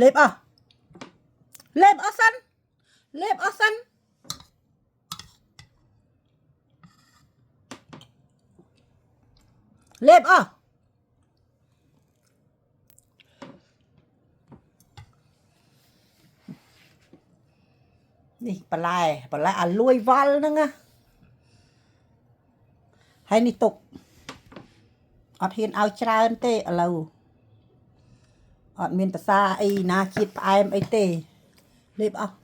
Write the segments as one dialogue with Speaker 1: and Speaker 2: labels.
Speaker 1: លេបអស់លេបអស់សិនលេបអស់សិនលេបអស់នេះបន្លែអាលួយវល់ហ្នឹងណាហើយនេះទុកអត់ហ៊ានឲ្យច្រើនទេឥឡូវអត់មានភាសាអីណាជាតិផ្អែមអីទេលេបអស់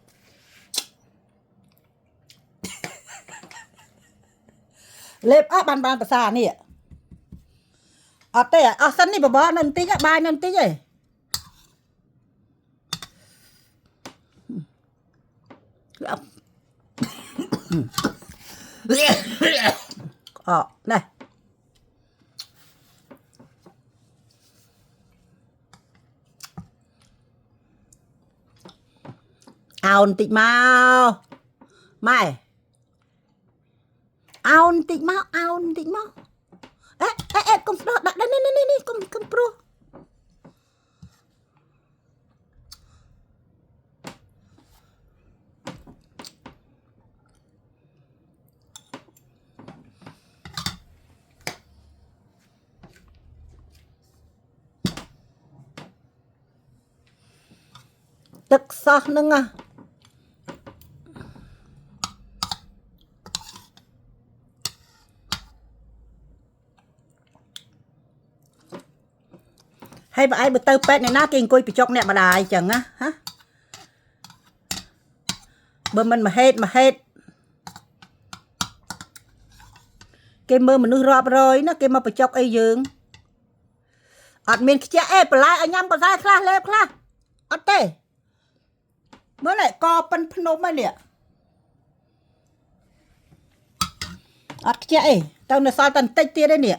Speaker 1: លេបអស់បានភាសានេះអត់ទេអស់សិននេះបបរនៅបន្តិចបាយនៅបន្តិចឯងអត់ណែអោនតិចមកម៉ែអោនតិចមកអោនតិចមកអេកុំស្ដោះដាក់នេះកុំព្រោះទឹកសោះហ្នឹងហើយបើឯងទៅពេទ្យណាគេអង្គុយបញ្ចុកអ្នកម្ដាយចឹងណាហ៎បើមិនមហេតុគេមើលមនុស្សរាប់រយណាគេមកបញ្ចុកអីយើងអត់មានខ្ជិះអេបន្លែឲ្យញ៉ាំបន្លែខ្លះលេបខ្លះអត់ទេមើលឯកប៉ិនភ្នំហ្នឹងនេះអត់ខ្ជិះអីទៅនៅសល់តែបន្តិចទៀតឯនេះ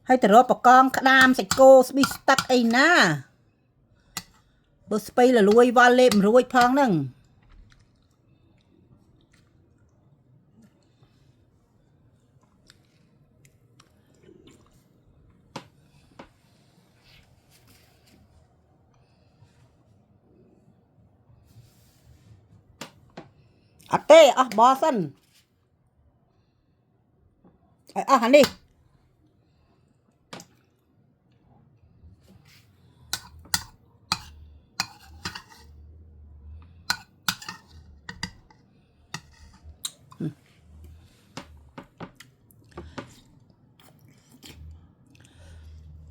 Speaker 1: ហើយទៅរកបកងក្តាមសាច់គោស្ប៊ីស្ទឹកអីណាបើស្ពៃលលួយវល់លេបមិនរួចផងហ្នឹងអត់ទេអស់បោះសិនឲ្យអស់អានេះ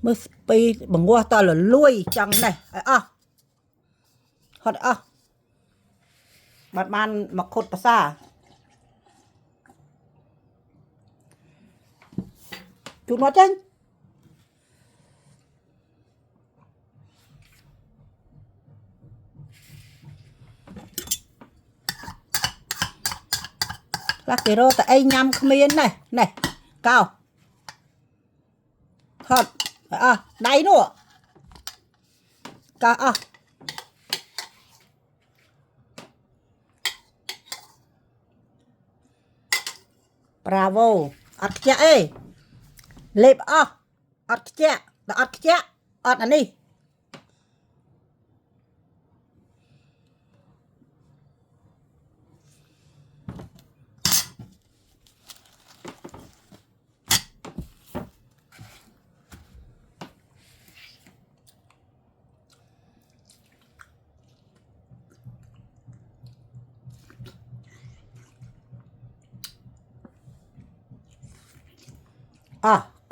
Speaker 1: មើលស្ពៃបង្ងាស់តលលួយចង់នេះឲ្យអស់ហត់អស់បានមកខុតភាសាជូនមកចេញខ្លះគេរកតែអីញ៉ាំគ្មាននេះកោហត់អស់ដៃនោះកោអស់Bravo អត់ខ្ជិះអេលេបអស់អត់ខ្ជិះតែអត់ខ្ជិះអត់អានេះ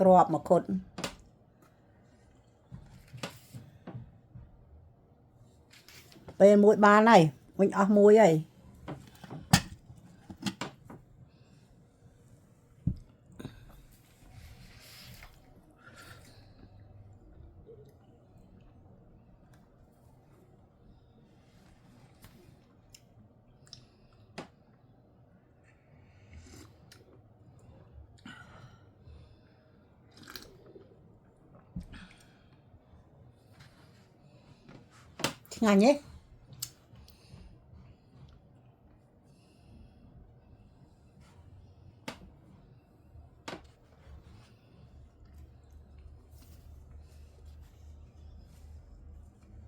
Speaker 1: ក្របមកខុតពេលមួយបានហើយវិញអស់មួយហើយឆ្ងាញ់ទេ